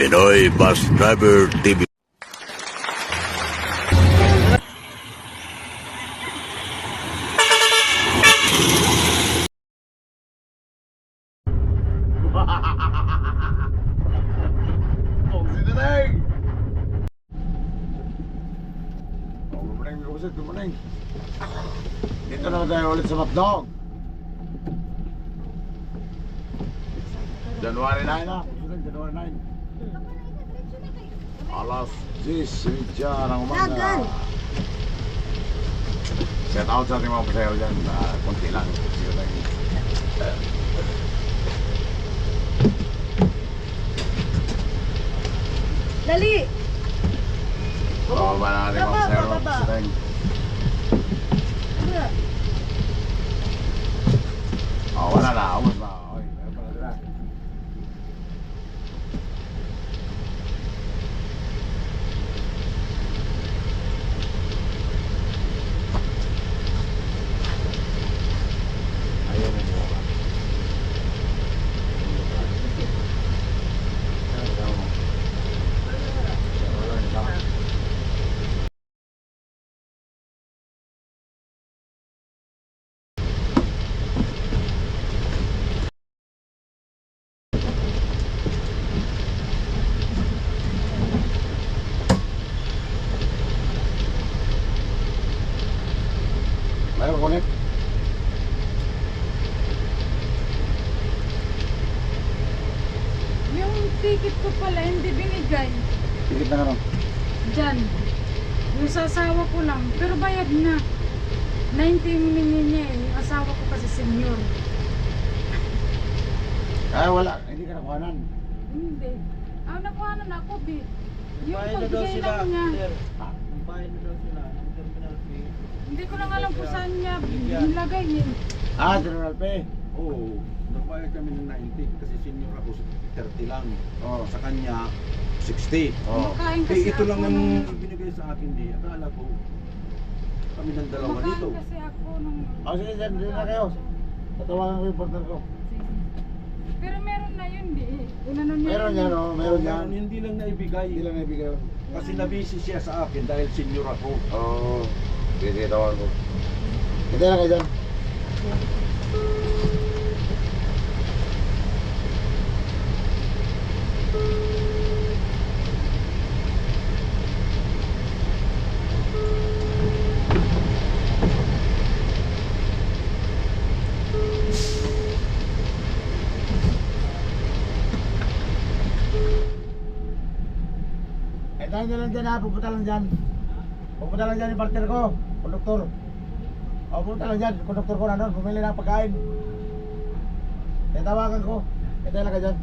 Pinoy Bus Driver TV. Good morning. Dito na tayo ulit sa Macdog. January 9 na. January 9. Alas 10:30 ng umaga. Set out sa ating mga pasahero dyan. Kunti lang. Dali! Bababa na ating mga pasahero. Siteng. Wala na. Awas na. Oy, meron pala dila. Ayaw mo mo ba? Ayaw connect. Yung ticket ko pala hindi binigay. Tikit na ano? Diyan. Yung sa asawa ko lang. Pero bayad na. 90 minili niya eh. Yung asawa ko kasi senior. Wala. Hindi ka nakuhanan. Hindi. Nakuha na ako, B. Yung Bayad na daw pagbigay sila, lang niya. sir. Bayad na daw sila ng terminal fee. Hindi ko lang alam kung saan niya nilagay eh. General Pay. Oo, nagbayad kami ng 90 kasi senior ako 30 lang. Oo. Sa kanya 60. Oh. Kumakain Eh, kasi ito lang ako ang nung... binigay sa akin di. Akala ko kami ng dalawa dito. Kumakain kasi ako nung... Sige, dyan na kayo. Tatawagan ko yung partner ko. Pero meron na yun, di. Inano niya Meron yun. yan, oh. Meron yan. Meron, hindi lang naibigay. Hindi lang naibigay. Kasi nabisi siya sa akin dahil senior ako. Oo. Sige, tawagan ko. Hindi lang kayo dyan. Tayo na lang dyan ha, pupunta lang dyan. Pupunta lang dyan yung partner ko, konduktor. Pupunta lang dyan, konduktor ko na doon, bumili ng pagkain. Kaya tawagan ko, kaya tayo lang ka dyan.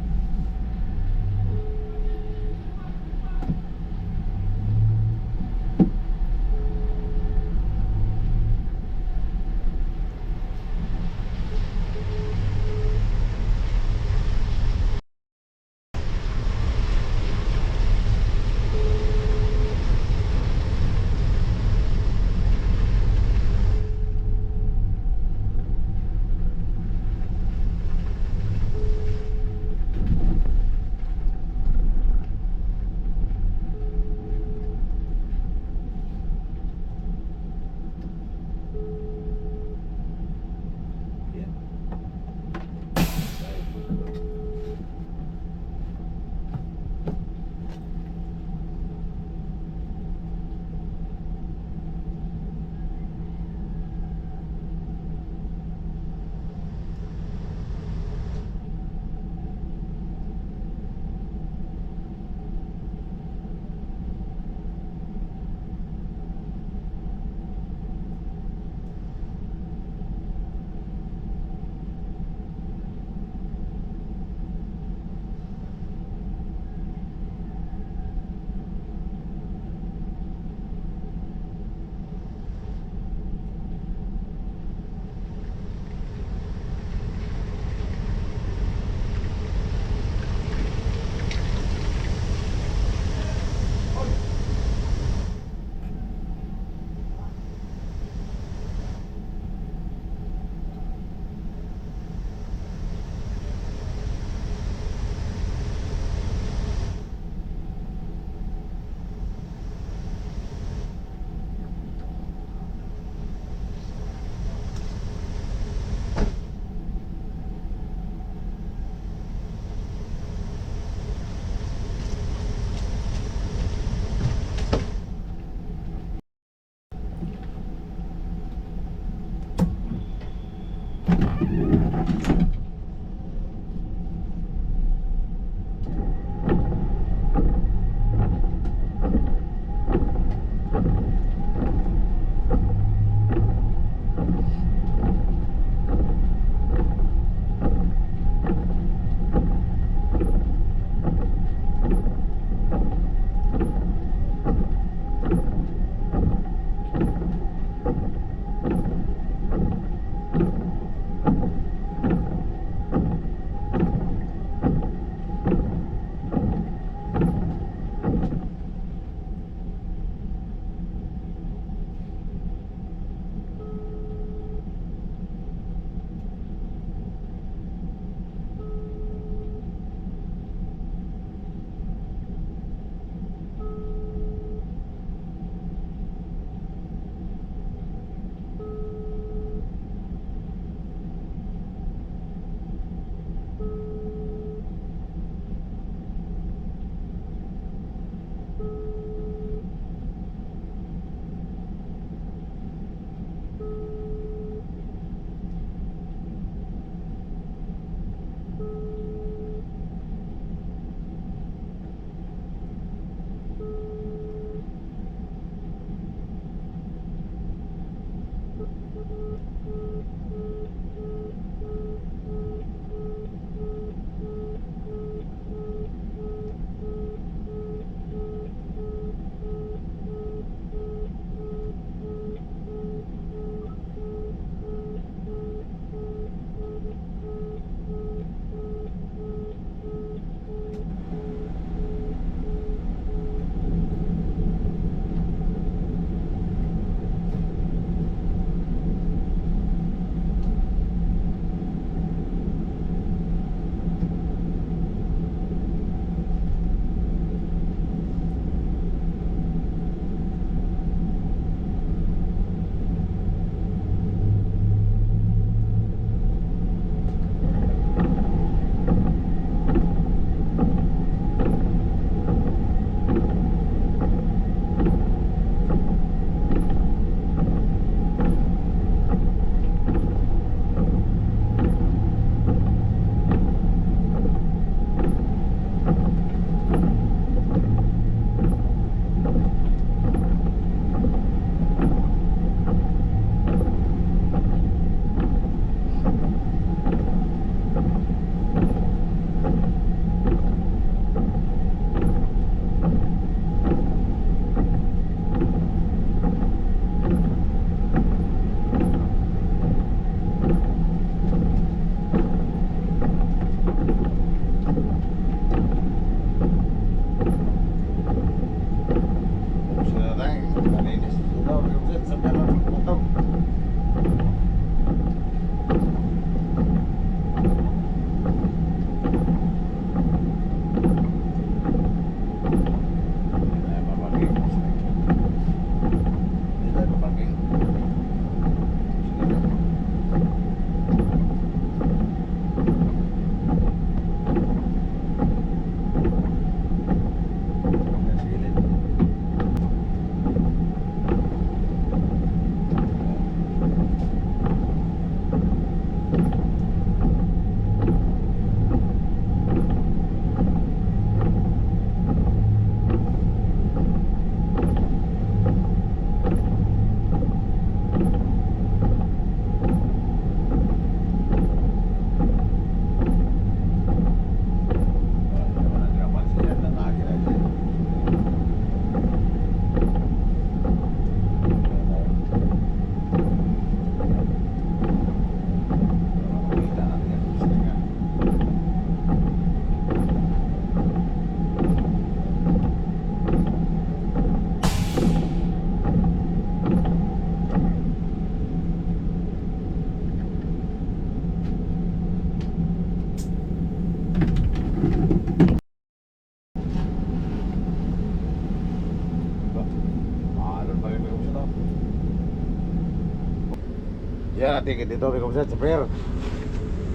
Yan, ticket dito, may kumsat sa prayer.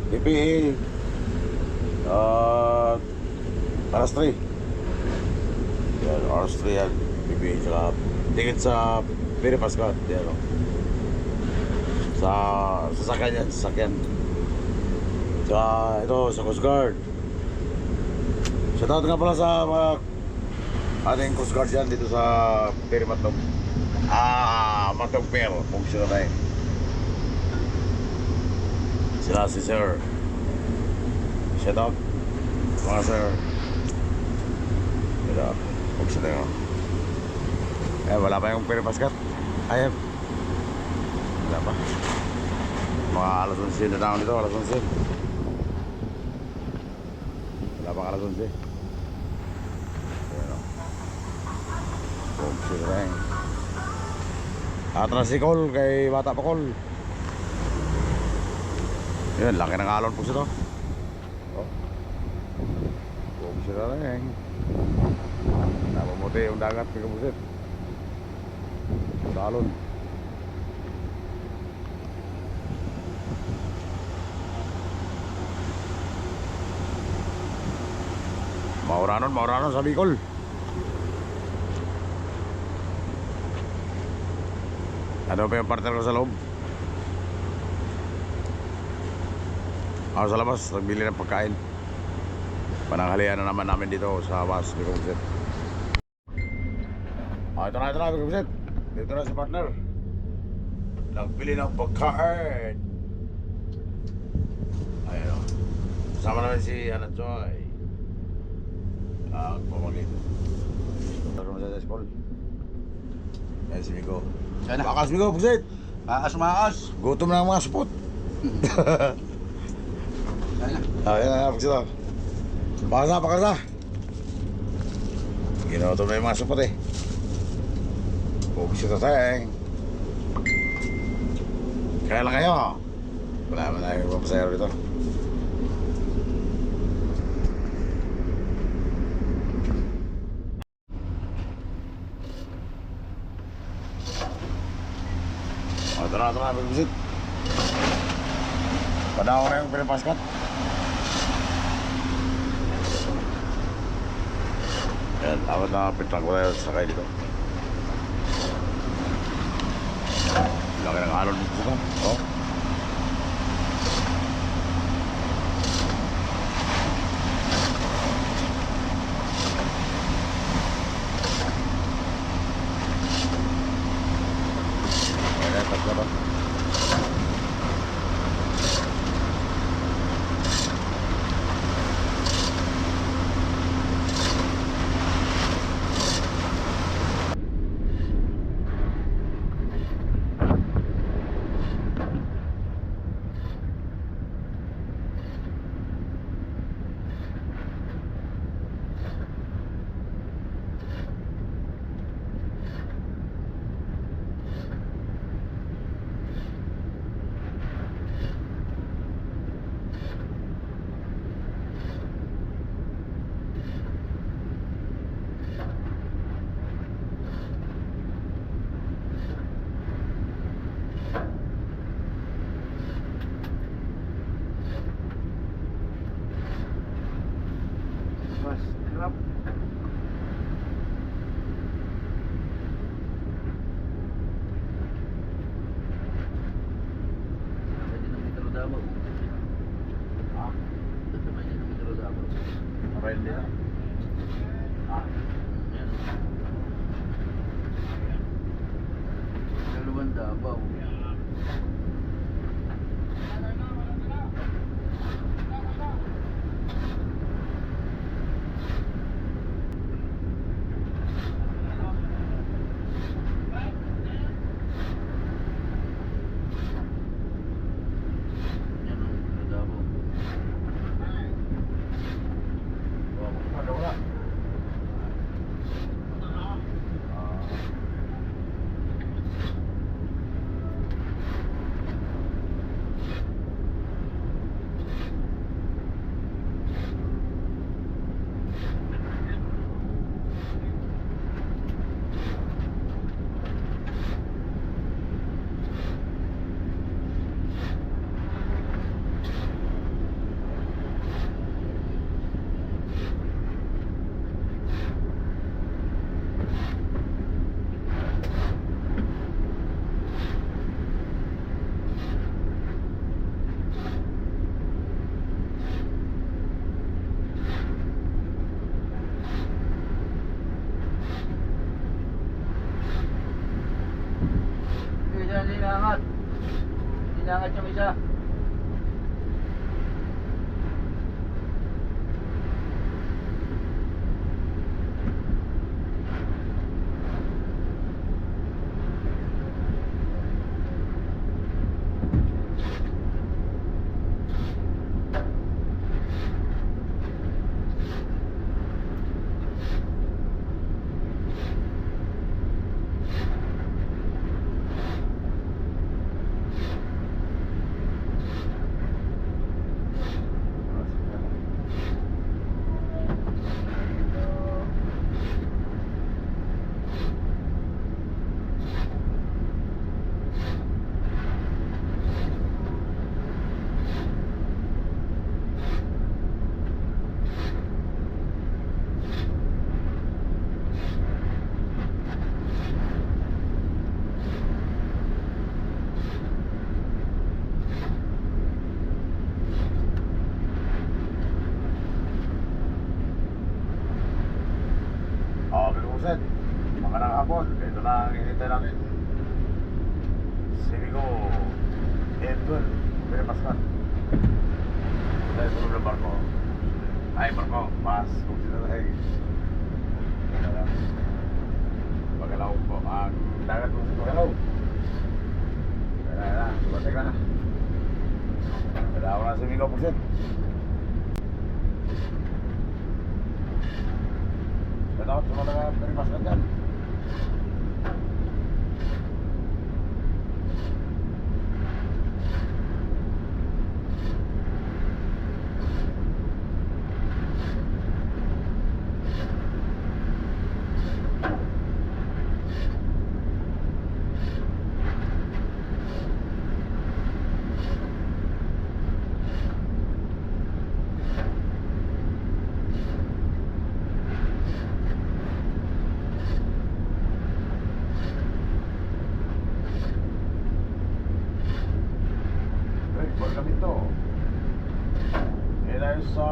PPE, RS3. Yan, RS3 yan. PPE, tsaka ticket sa Piri Pascal. Yan, o. Sa sasakyan yan, sasakyan. Ito, sa Coast Guard. Shoutout nga pala sa mga ating Coast Guard dyan dito sa Peri Matnog. Matnog Pier. Kung sila tayo. Sila si Sir. Shoutout. Mga Sir. Ito. Kung sila tayo. Wala pa yung Peri Paskat. Ayep. Wala pa. Mga alas 11 na taon dito, alas 11. Wala pang alas 11. Ayan o. Kung sila rin. Atras si Cole kay Bata pa Cole. Yan, laki ng alon po sila. Oh. Kung sila rin. Napamuti yung dagat kay Kabusit. Sa alon. Mauranon sa Bicol. Ano pa yung partner ko sa loob? Ako sa labas, nagbili ng pagkain. Pananghalian na naman namin dito sa bus, Bicol. Ito na, Bicol. Dito na si partner. Nagbili ng pagkain. Ayan o. Kasama namin si Ana Joy. Pamagin. Taro mo sa Paul. Ayan si Migo. Bakas Migo, Buksit. Maas. Gutom na ang mga supot. Ayan na, Buksit. Bakas na. Ginutom na yung mga supot eh. Buksit na tayong. Kaya lang kayo. Wala naman tayo papasayaro dito. Ito na, Buksit. Padako na yung pinapaskat. Ayan, apat na pintrang ko tayo sakay dito. Laki ng alon dito sa oh. Ayan, tatlo ba? Crap. Pwede na Metro Davao. Ah, Pwede na Metro Davao. mabay din na. Yan. Dalawang Davao. Angat yung isa. Binuset, magandang hapon. Ito na ang hinihintay namin. Sinigo, Edwin, Pascal. Dahil tulog ng barko. Ay, barko, mas kung sila na Pagalaw po, ang dagat po sa Pagalaw. Kaya na, subatay ka na. Kaya ako na Sinigo, Puset. Dapat sa mga Pascal dyan. Kami to. Dahil sa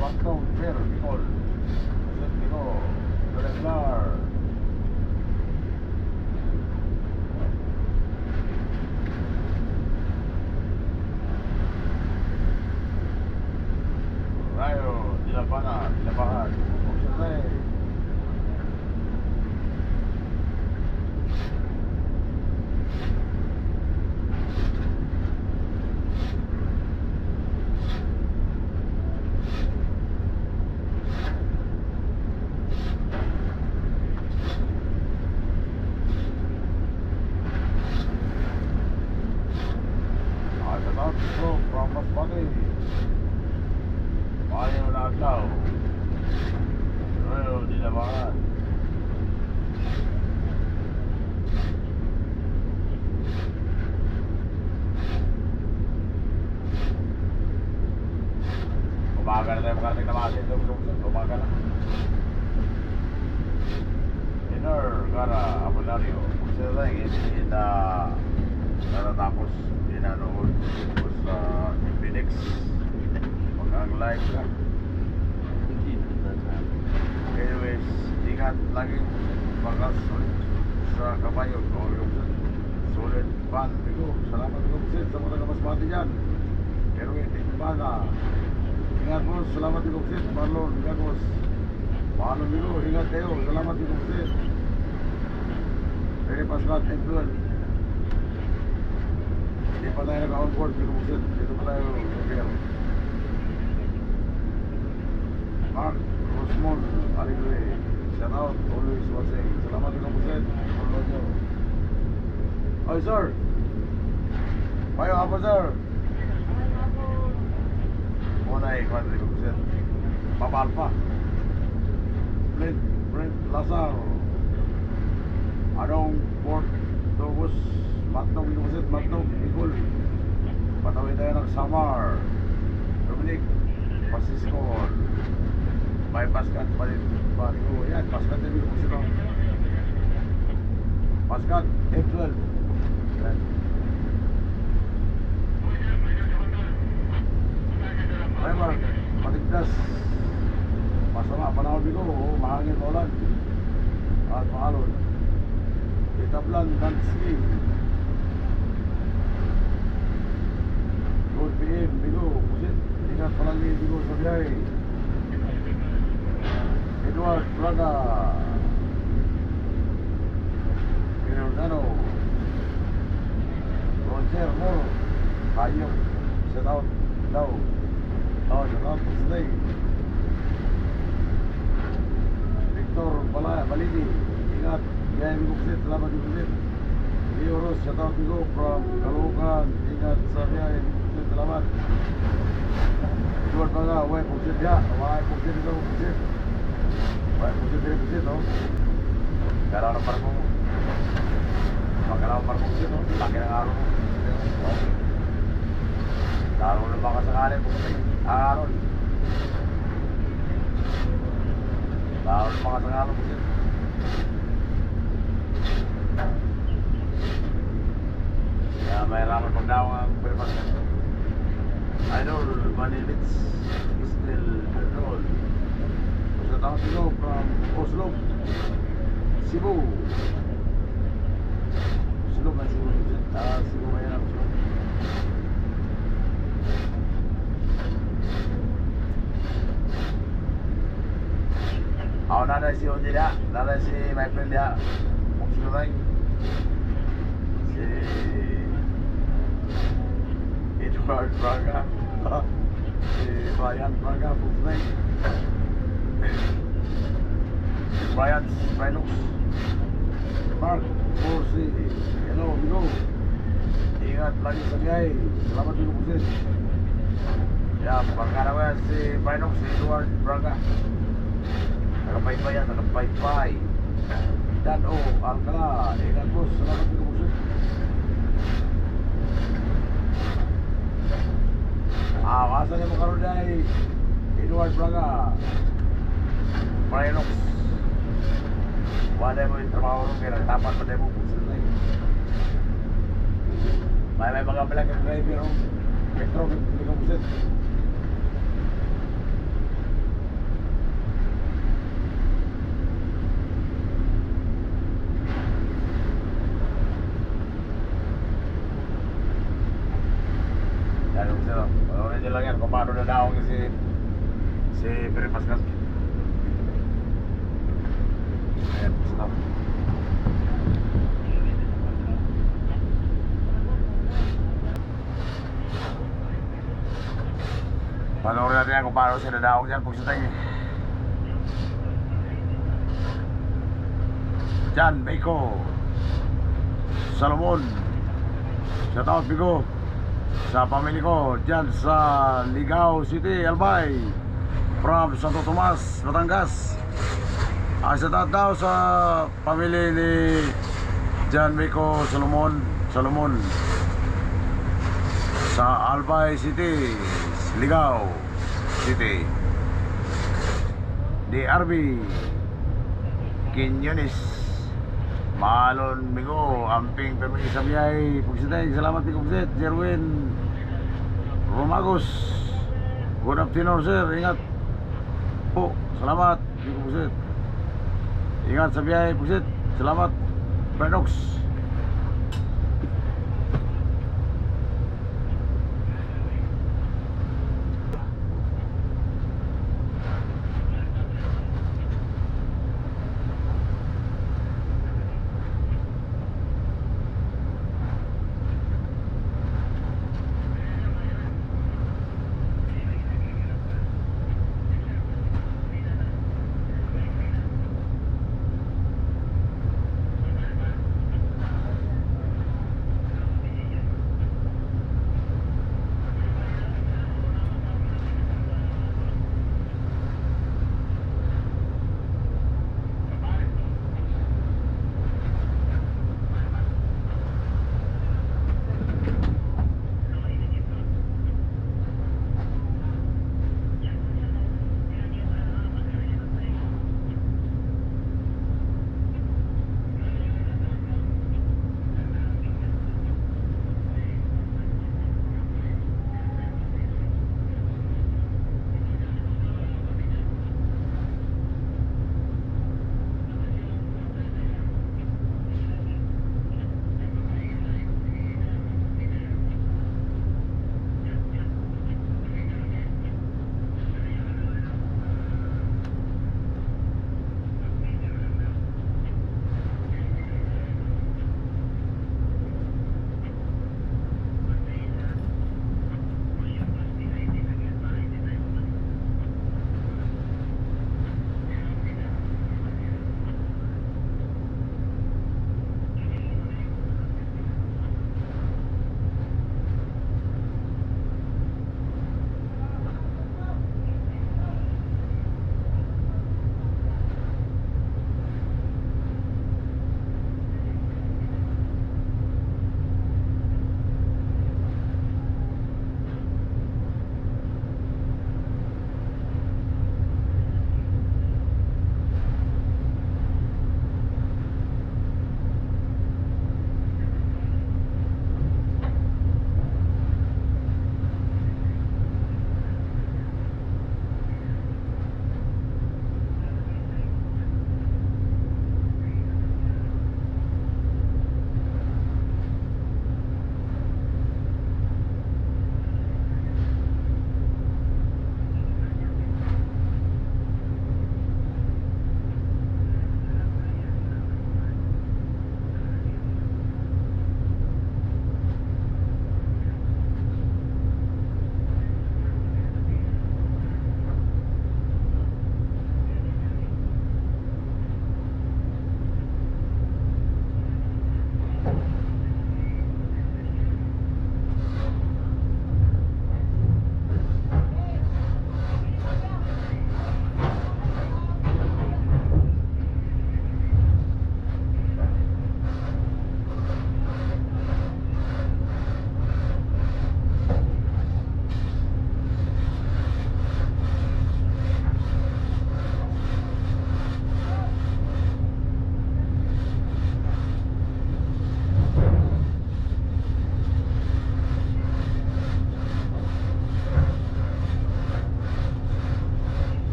Bangkong Fair, Bicol. Pusat Bicol, Regular. Rayo, Dilapana, Dilapahan, Pusat So, from Masbate, Mayo na Aglaw, Rayo, Dilapahan. Umaga na tayo makarating na masin ito. Umaga na. Inner, Gara, Apolinario. Sila tayo hindi na natatapos. Pinanood ko sa Phoenix. Mag-ang-live ka. Anyways, ingat lagi bakas sa kabayo. Sulit pan. Salamat ko sa mga taga-Masbate dyan. Erwin, Timbaga. Ingat mo, salamat ko sa Marlon, Gagos. Paano nyo, ingat kayo. Salamat ko sa Pwede Pascal, Edwin. Hindi pa tayo nag-on-board, pinusit. Dito pa tayo repair. Mark, Rosmond, Aligre, shout out, always watching. Salamat din ang pusit. Follow nyo. Oy, sir. Mayo hapon, sir. Muna eh, kwan din ang pusit. Papalpa. Brent Lazar. Anong Port Tobus? Matnog, Inusit, Matnog, Bicol. Patawin tayo ng Samar. Dominic, Francisco. May Pascal, Parigo. Yan, Pascal din Inusit. Pascal, F12. Yan. Ay, Mark, matigdas. Masama, panahon Bigo. Mahangin, maulan. At maalon. Itablan, Danski. 12 PM, Bigo, buset. Ingat palagi, Bigo, sa biyahe. Edward Braga. Pinordano. Roger Moro. Hayop. Shout out daw. Oh, shout out po sila eh. Victor Balini. Ingat. Biyahe, Bigo, buset. Salamat, Bigo, buset. Leo Ross, shout out Bigo from Caloocan. Ingat sa biyahe, Bigo, buset. Salamat. Edward Braga. Uwe, buset ya. Uwe, buset ito, buset. Uwe, buset, no? Kailangan ng parko mo. Magkailangan ng parko mo siya, no? Laki ng araw mo. Lalo na baka sakali po kasi araw. Lalo na baka sakali po siya. Kaya mahirapan pagdawang ang palipas. Idol, Manilits, still Idol. Sa taong Cebu from Oslo, Cebu. Cebu na Cebu. Cebu ba yan ang Cebu? Ako nanay si Oji dia, nanay si my friend dia. Kung sino tayo. Si Edward Braga. Si Brian Braga, kung sino tayo. Brian Rhinox. Mark Corsi. Hello, Bigo. Ingat lagi sa biyahe. Salamat, Bigo, buset. Ya, pagkara ko yan si Rhinox, si Edward Braga. Nakapaypay yan, nakapaypay. Dan O, Alcala. Ingat, boss. Salamat, Bigo, buset. Kasa niya mo karoon ay Edward Braga. Rhinox. Wala mo yung trabaho rin, kaya tapat pa tayo mo puso na yun. May mga black and driver rin. Metro, hindi ka pusit. Yan, pusit. Panorin nyo lang yan kung paano na daong si Pere Pascal. Ayan, stop. Panoorin natin yan kung paano sila daong dyan pag sa tayo. Jan, Meiko, Salomon, shout out Bigo sa pamilya ko dyan sa Ligao City, Albay, from Santo Tomas, Batangas. Shout out daw sa pamilya ni Jan Meiko Salomon sa Albay City, Ligao City. DRB Quinones, Malon Migo, Amping Permi sa biyay, Pugsitay, salamat Bigo Pugsit, Jerwin Romagos, good afternoon sir, ingat po, salamat Bigo Pugsit. Ingat sa biyahe, Pugsit. Salamat, Bernox.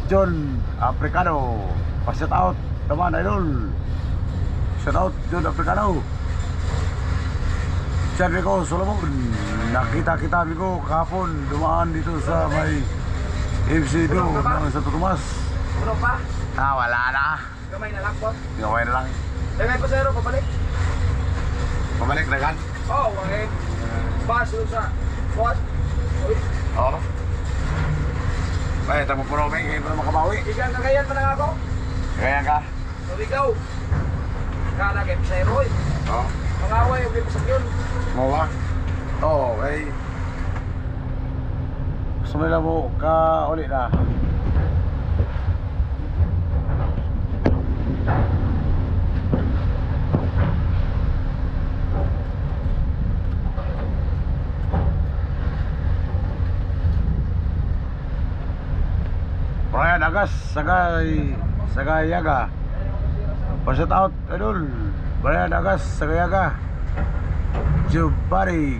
John Africano. Pa-shout out naman, idol. Shout out, John Africano. Diyan, Rico Solomon. Nakita kita, Rico, kahapon. Dumaan dito sa may FC2 ng Santo Tomas. Uno pa? Wala na. Gamay na lang po. Gawin na lang. Lagay po zero, pabalik. Pabalik na gan. Oo, okay. Baso sa what? Uy, Oo. Ay, tamo puno may ngayon pa makabawi. ikan kagayan pa lang ako. Kaya ka? So, ikaw. Kala kayo sa zero, eh. Oo. Mangaway, okay pa sa yun. Mo ba? Oo, okay. Sumila mo ka ulit na. Brian Agas, Sagayaga. Pa-shout out, idol. Brian Agas, Sagayaga. Jubari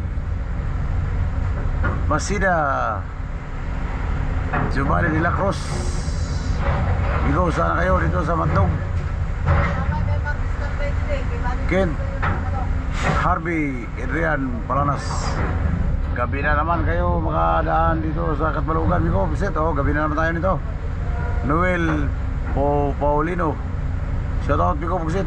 Masida, Jubari de la Cruz. Bigo, sana kayo dito sa Matnog. Kent Harvey Adrian Palanas. Gabi na naman kayo makadaan dito sa Katbalugan, Bigo. Visit, gabi na naman tayo nito. Noel Paulino. Shout out, Bigo, visit.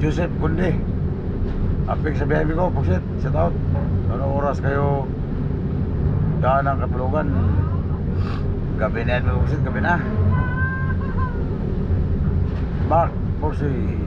Joseph Kundi. Apik sa biyahe ko, pagsit, shout out. Anong oras kayo daan ng Katbalugan? Gabi na yan, pagsit, gabi na. Mark Porsi.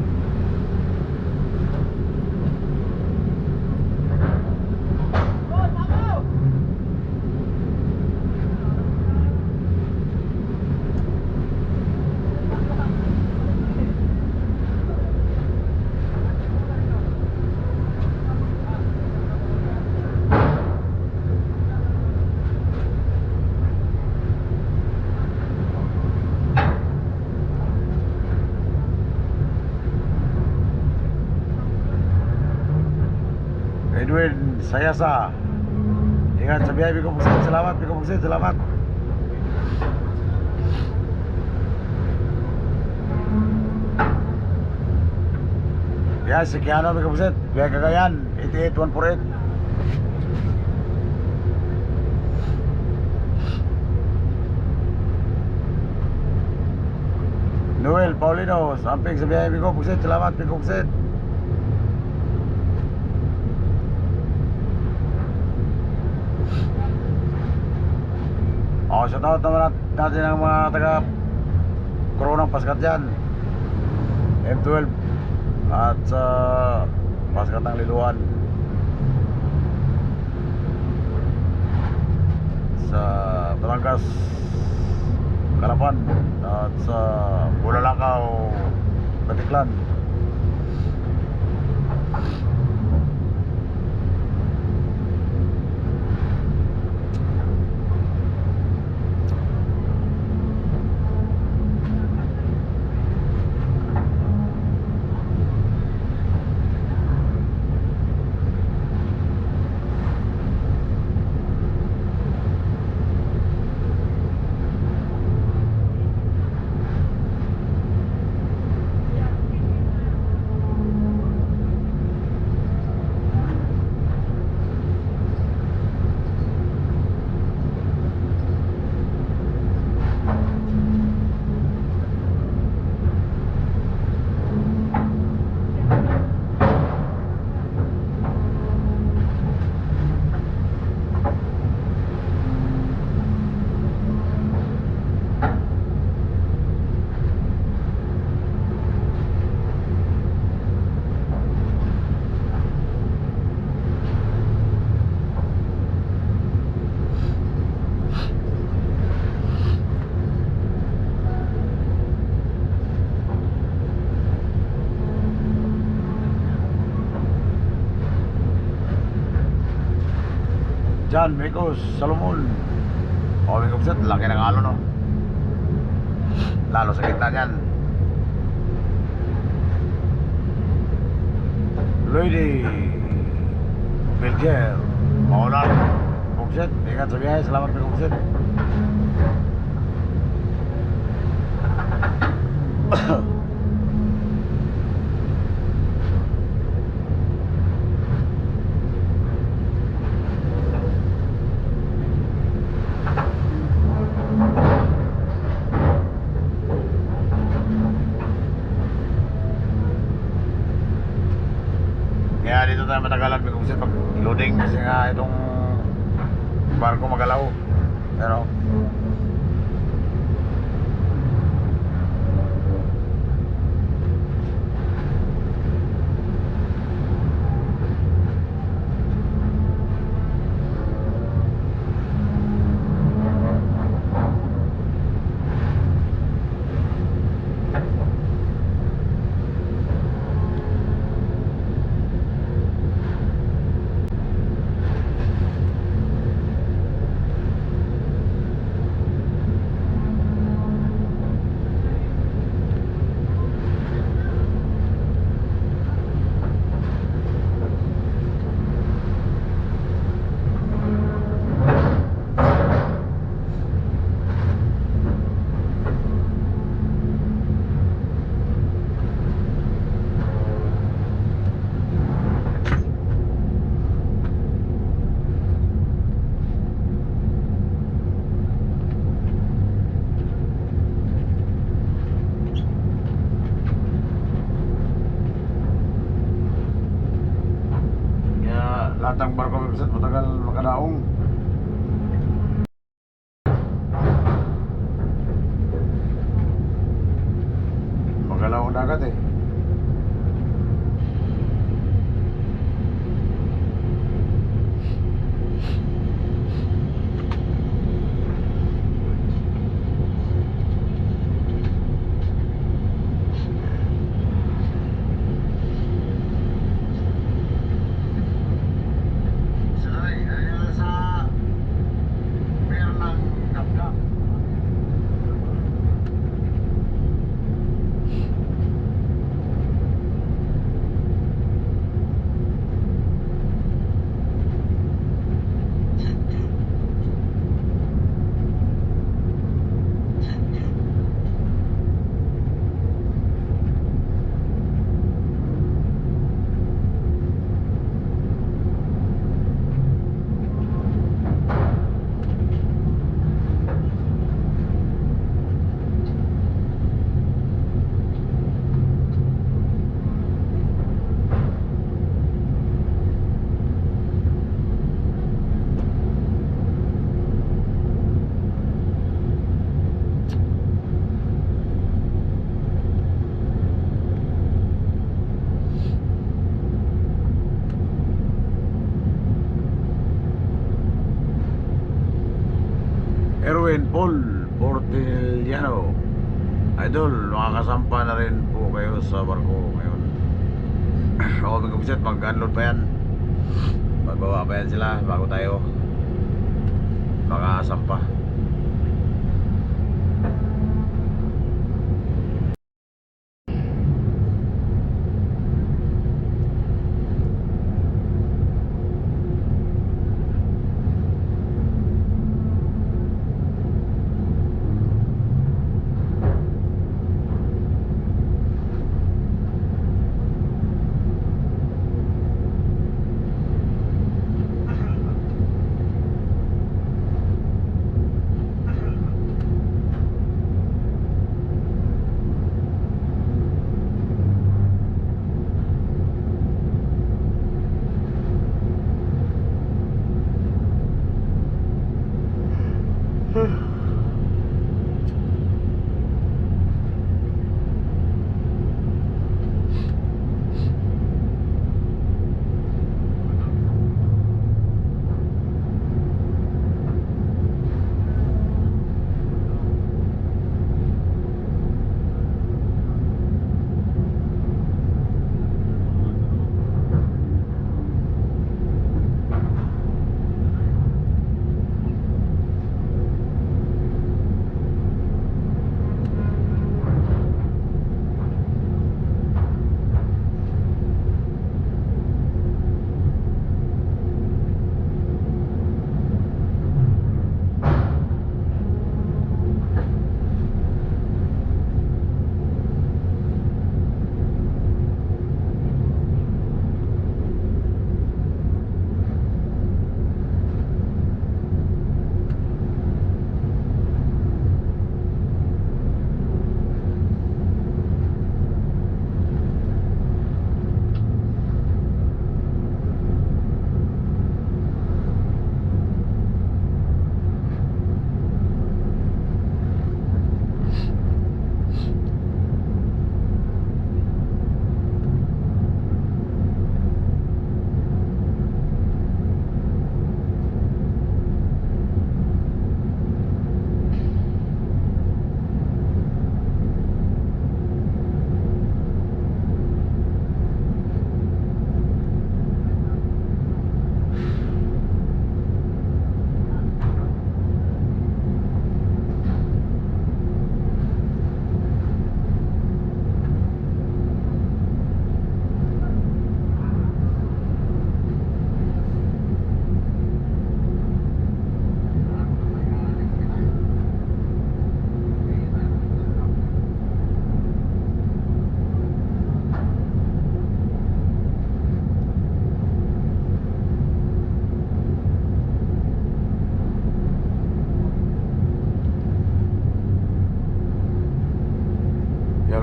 saya sa. Ingat sa biyahe, Biko Buksit. Salamat, Biko Buksit. Salamat. Yan, si Keanu, Biko Buksit. Biyahe Cagayan, 88148. Noel Paulino, samping sa biyahe, Biko Buksit. Salamat, Biko Buksit. Shoutout naman natin ang mga taga Coronang Paskat dyan, M12 at sa Paskat ng Liluan, sa Batangas, Kalapan at sa Bulalakaw, Katiklan. John Mecos, Salomon. O, Biko Buksit, laki ng alon, no? Lalo sa gitna niyan. Lady Belger, Maulan, Biko Buksit. Ingat sa biyahe, salamat, Biko Buksit. Kaya dito tayo matagalan, Biko Buksit, pag loading kasi nga itong barko magalaw. Pero lahat ng barko, Biko Buksit, matagal makadaong. Magalaw ang dagat eh. Erwin Paul Portiliano. Idol, makakasampa na rin po kayo sa barko ngayon. Ako mag-upset, mag-unload pa yan. Magbaba pa yan sila bago tayo makasampa.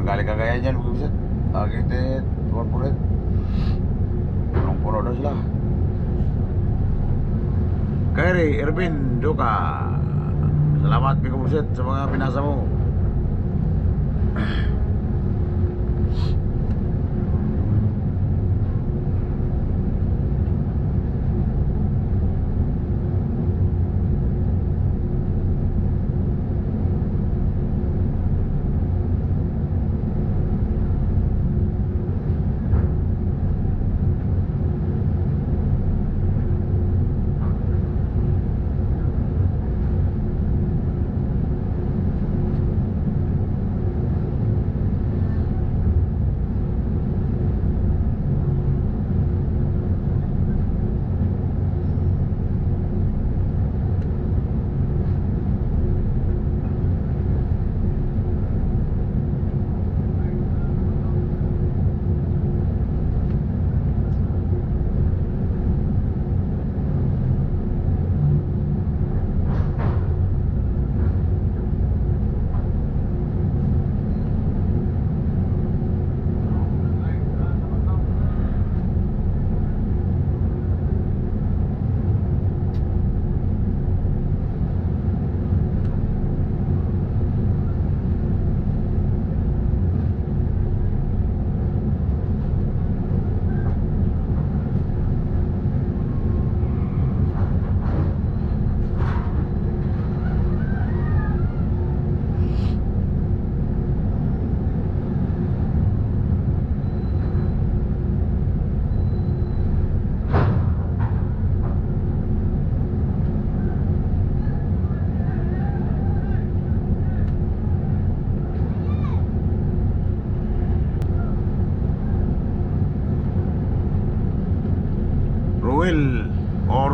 Galing Cagayan dyan, mag-upset. Targeted, corporate. Punong-puno na sila. Kyrie, Ervin, Joka. Salamat, mag-upset sa mga pinasa mo.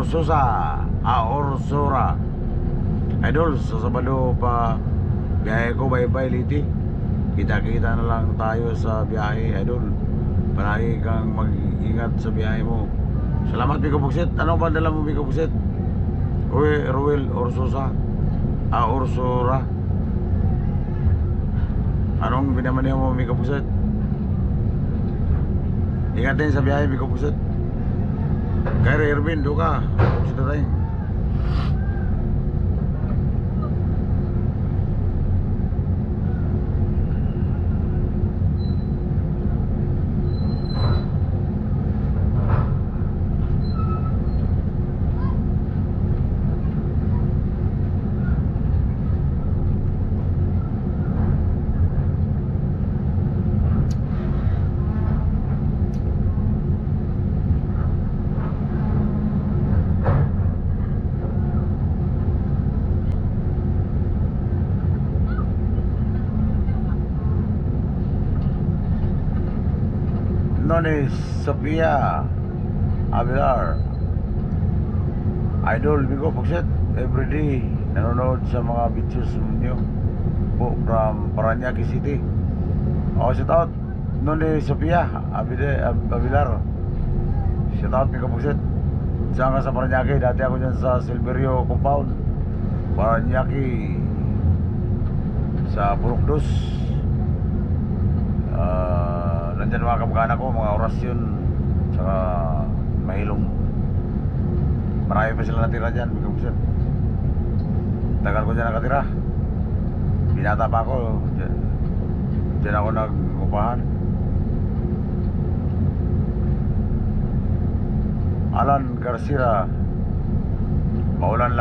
Orsosa, Orsora. Idol, sa Sabado pa biyahe ko, bye-bye Liti. Kita-kita na lang tayo sa biyahe, idol. Palagi kang mag-ingat sa biyahe mo. Salamat, Biko Buksit. Anong ba dala mo, Biko Buksit? Uy, Ruel Orsosa, Orsora. Anong binaman niyo mo, Biko Buksit? Ingat din sa biyahe, Biko Buksit. Kaya Erwin, doon ka. Buksit na tayo. Nonis Sophia Avilar, Idol Biko Buksit, everyday nanonood sa mga videos ninyo po from Paranaque City. Shout out Nonis Sophia Avilar. Shout out Biko Buksit. Saan ka sa Paranaque? Dati ako dyan sa Silverio Compound, Paranaque, sa Purukdos. Nandyan mga kamag-anak ko, mga orasyon, saka mahilong. Marami pa sila natira dyan, Biko Buksit. Tagal ko dyan nakatira. Binata pa ako, dyan ako nag-upahan. Alan Garcia, maulan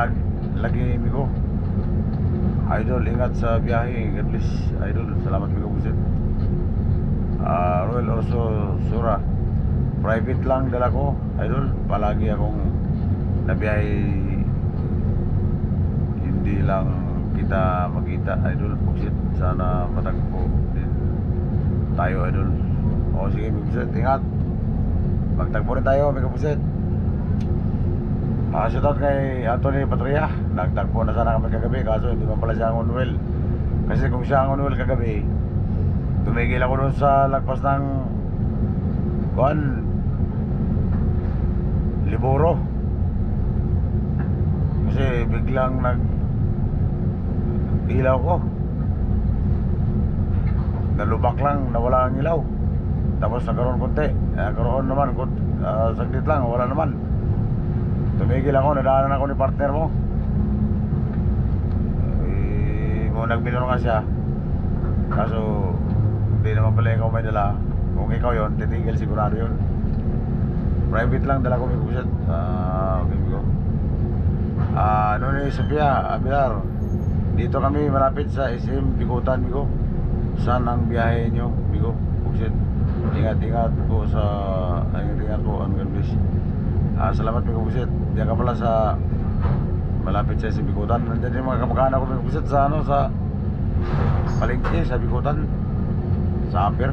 lagi Biko. Idol, ingat sa biyahe. God bless, Idol. Salamat, Biko Buksit. Royal Orso Sura, private lang dala ko, Idol. Palagi akong nabiyahe, hindi lang kita makita, Idol Buksit. Sana matagpo din tayo, Idol. Sige, Buksit, ingat. Magtagpo rin tayo, Buksit. Shout out kay Anthony Patria. Nagtagpo na sana kami kagabi, kaso hindi man pala siya ang Unwell. Kasi kung siya ang Unwell kagabi, tumigil ako doon sa lagpas ng Liboro. Kasi biglang ilaw ko. Nalubak lang, nawala ang ilaw. Tapos nagkaroon konti. Nagkaroon naman, saglit lang, wala naman. Tumigil ako, nadaanan ako ni partner mo. Nagbinuro nga siya. Kaso hindi naman pala ikaw may dala. Kung ikaw yon, titigil sigurado yun. Private lang dala ko, Biko Buksit. Okay, Biko. Nonis Sophia Abilar, dito kami malapit sa SM Bikutan, Biko. Saan ang biyahe nyo, Biko Buksit? Ingat-ingat po sa ingat po ang God bless. Salamat, Biko Buksit. Diyan ka pala sa malapit sa SM Bikutan. Nandiyan yung mga kamag-anak ko, Biko Buksit, sa sa palengke sa Bikutan, sa Aper.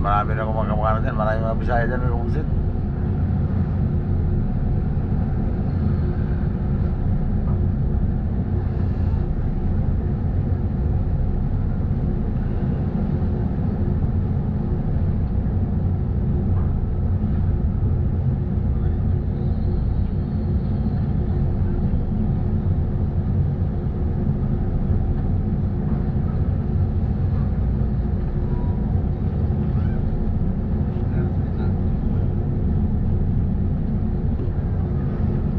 Marami na akong mga kamag-anak dyan. Marami mga Bisaya dyan, Biko Buksit.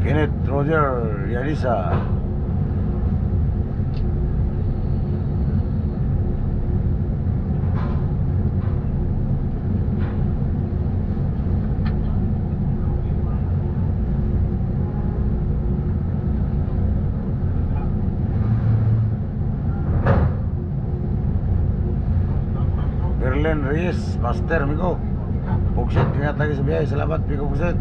Kenneth Roger Yarisa, Berlin Reyes, Master, Biko Buksit, ingat lagi sa biyahe. Salamat, Biko Buksit.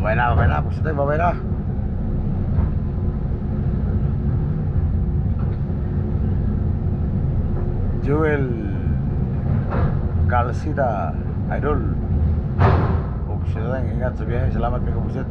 Babay na. Puso tayo, babay na. Joel Calcida, Idol. O sila lang, ingat sa biyahe. Salamat mga kapusit.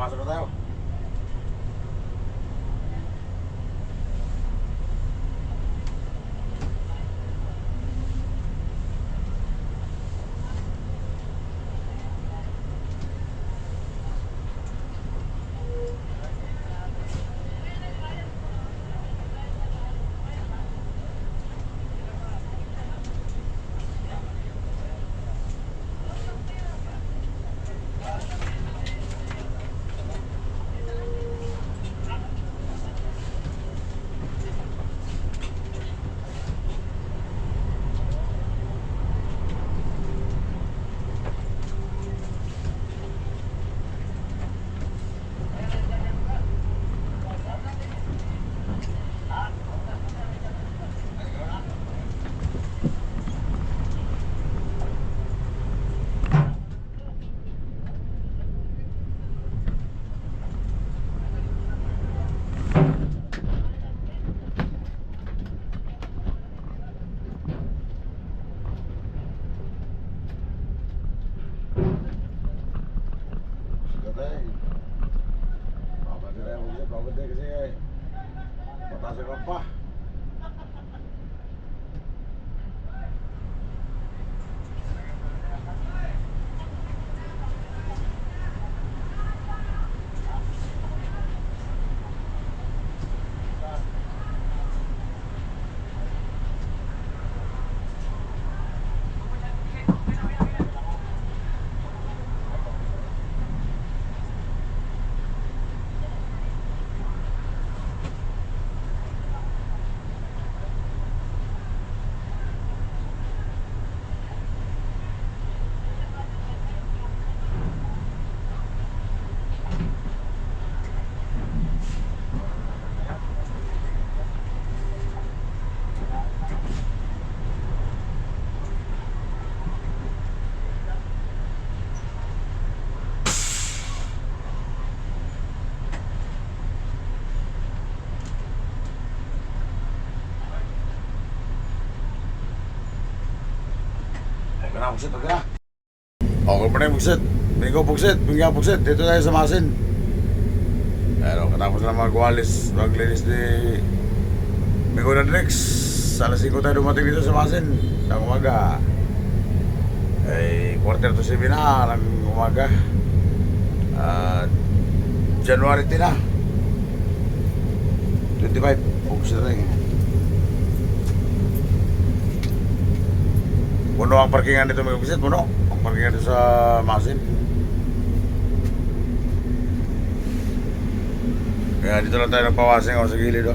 Papasok na tayo. Katay. Babad na rin ako babad na kasi mataas ang rampa. Kena buksit, okay na. Okay pa na yung buksit. Bingo buksit, bingo buksit. Dito tayo sa Masin. Pero katapos na magwalis, maglinis ni Bingo na next. Alas 5 tayo dumating dito sa Masin. Ng umaga. Quarter to 7 na ng umaga. January 10 na. 25. Buksit na rin. Puno ang parkingan dito mga bisit, puno ang parkingan dito sa Masin. Kaya dito lang tayo nagpawasing ako sa gilid.